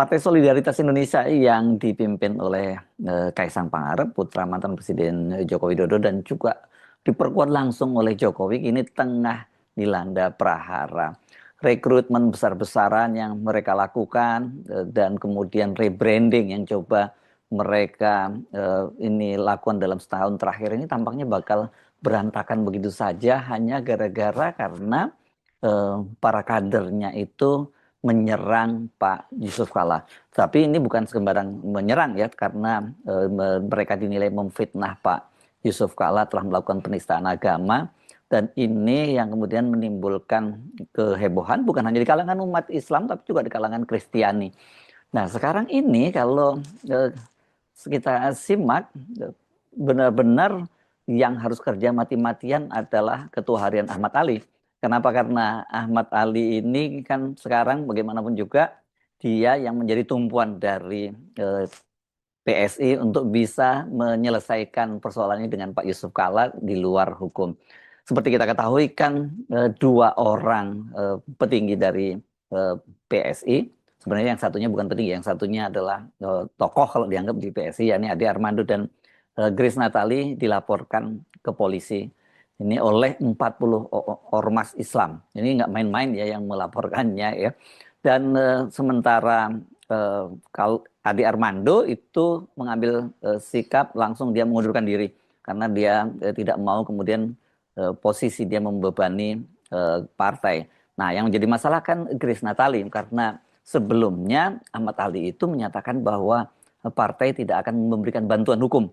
Partai Solidaritas Indonesia yang dipimpin oleh Kaisang Pangarep, putra mantan Presiden Joko Widodo, dan juga diperkuat langsung oleh Jokowi, ini tengah dilanda prahara. Rekrutmen besar-besaran yang mereka lakukan dan kemudian rebranding yang coba mereka ini lakukan dalam setahun terakhir ini tampaknya bakal berantakan begitu saja hanya gara-gara karena para kadernya itu menyerang Pak Yusuf Kalla. Tapi ini bukan sembarang menyerang ya, karena mereka dinilai memfitnah Pak Yusuf Kalla, telah melakukan penistaan agama, dan ini yang kemudian menimbulkan kehebohan bukan hanya di kalangan umat Islam tapi juga di kalangan Kristiani. Nah, sekarang ini kalau kita simak, benar-benar yang harus kerja mati-matian adalah Ketua Harian Ahmad Ali. Kenapa? Karena Ahmad Ali ini kan sekarang bagaimanapun juga dia yang menjadi tumpuan dari PSI untuk bisa menyelesaikan persoalan ini dengan Pak Yusuf Kalla di luar hukum. Seperti kita ketahui kan dua orang petinggi dari PSI, sebenarnya yang satunya bukan petinggi, yang satunya adalah tokoh kalau dianggap di PSI, yakni Ade Armando dan Grace Natali, dilaporkan ke polisi ini oleh 40 ormas Islam. Ini nggak main-main ya yang melaporkannya ya. Dan sementara kalau Ade Armando itu mengambil sikap langsung dia mengundurkan diri karena dia tidak mau kemudian posisi dia membebani partai. Nah, yang menjadi masalah kan Grace Natali, karena sebelumnya Ahmad Ali itu menyatakan bahwa partai tidak akan memberikan bantuan hukum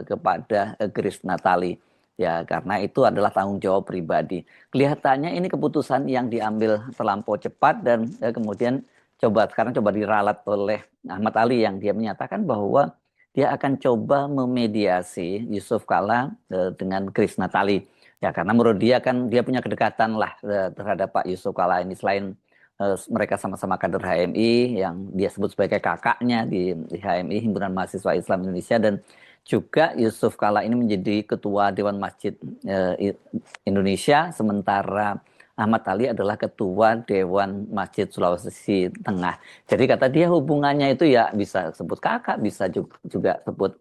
kepada Grace Natali. Ya, karena itu adalah tanggung jawab pribadi. Kelihatannya ini keputusan yang diambil terlampau cepat dan kemudian sekarang coba diralat oleh Ahmad Ali yang dia menyatakan bahwa dia akan coba memediasi Yusuf Kalla dengan Grace Natali. Ya, karena menurut dia kan dia punya kedekatan lah terhadap Pak Yusuf Kalla ini, selain mereka sama-sama kader HMI yang dia sebut sebagai kakaknya di HMI, Himpunan Mahasiswa Islam Indonesia, dan juga Yusuf Kalla ini menjadi ketua Dewan Masjid Indonesia, sementara Ahmad Ali adalah ketua Dewan Masjid Sulawesi Tengah. Jadi kata dia hubungannya itu ya bisa sebut kakak, bisa juga sebut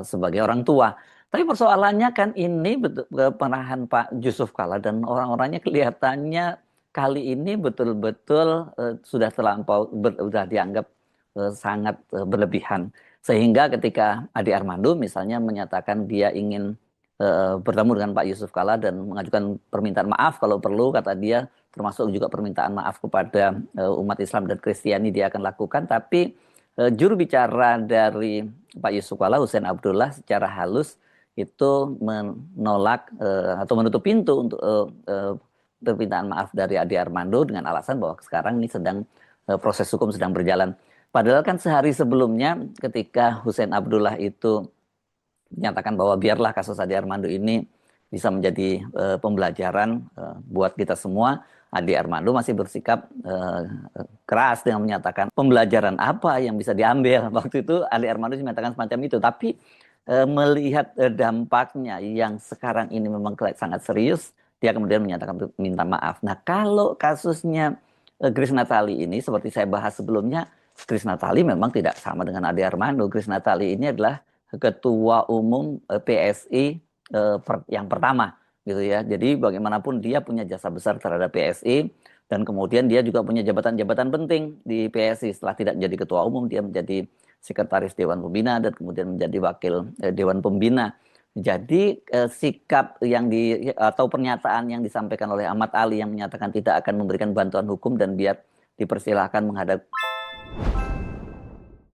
sebagai orang tua. Tapi persoalannya kan ini perahan Pak Yusuf Kalla dan orang-orangnya kelihatannya kali ini betul-betul sudah terlampau, sudah dianggap sangat berlebihan. Sehingga ketika Ade Armando misalnya menyatakan dia ingin bertemu dengan Pak Yusuf Kalla dan mengajukan permintaan maaf kalau perlu, kata dia, termasuk juga permintaan maaf kepada umat Islam dan Kristiani dia akan lakukan. Tapi juru bicara dari Pak Yusuf Kalla, Hussein Abdullah, secara halus itu menolak atau menutup pintu untuk permintaan maaf dari Ade Armando dengan alasan bahwa sekarang ini sedang proses hukum sedang berjalan. Padahal kan sehari sebelumnya ketika Hussein Abdullah itu menyatakan bahwa biarlah kasus Ade Armando ini bisa menjadi pembelajaran buat kita semua, Ade Armando masih bersikap keras dengan menyatakan pembelajaran apa yang bisa diambil. Waktu itu Ade Armando menyatakan semacam itu, tapi melihat dampaknya yang sekarang ini memang sangat serius, dia kemudian menyatakan minta maaf. Nah, kalau kasusnya Grace Natali ini seperti saya bahas sebelumnya, Grace Natali memang tidak sama dengan Ade Armando. Grace Natali ini adalah ketua umum PSI yang pertama gitu ya. Jadi bagaimanapun dia punya jasa besar terhadap PSI, dan kemudian dia juga punya jabatan-jabatan penting di PSI. Setelah tidak menjadi ketua umum, dia menjadi sekretaris Dewan Pembina dan kemudian menjadi wakil Dewan Pembina. Jadi sikap yang atau pernyataan yang disampaikan oleh Ahmad Ali yang menyatakan tidak akan memberikan bantuan hukum dan biar dipersilahkan menghadap